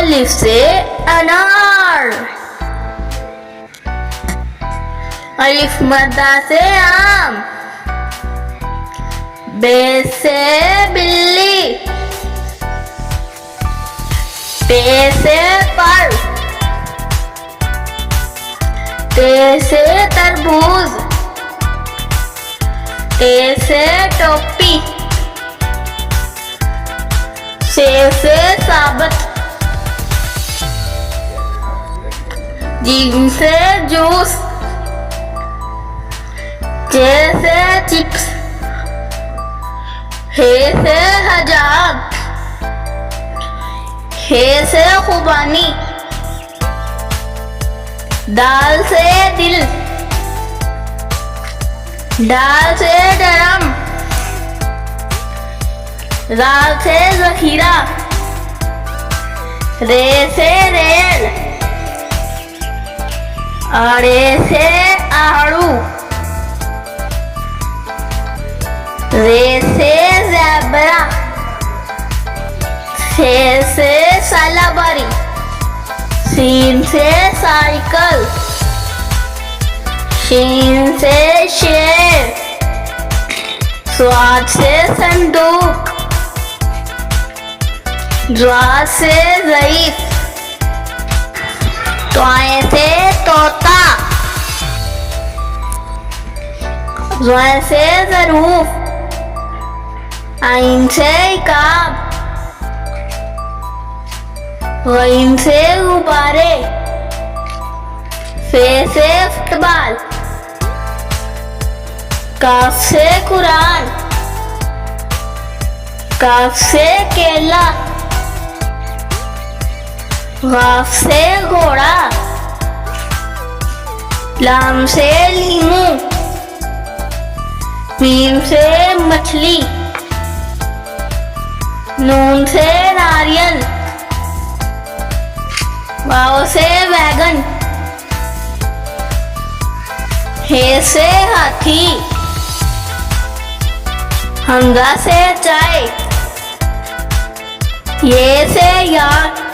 अलिफ से अनार, अलिफ मद्दा से आम, बे से बिल्ली, पे से पर, ते से तरबूज, टे से टोपी, से साबत, जीम से जूस, जे से चिप्स, हे से हजाब, हे से खुबानी, दाल से दिल, डाल से डरम, राल से जखीरा, रे से रेल, आड़े से आड़ू, रे से ज़ेबरा, से सालाबारी, सीन से साइकिल, शीन से शेर, स्वाद से संदूक, ज्वा से ज़ईफ, त्वाए से तोता, ज़्वा से ज़रूफ, आइन से इकाब, गईन से गुब्बारे, फे से फुटबॉल, काफ से कुरान, काफ से केला, गाफ से घोड़ा, लाम से लीमू, मीम से मछली, नून से नारियल, वाव से वैगन, हे से हाथी, हमजा से चाय, ये से यार,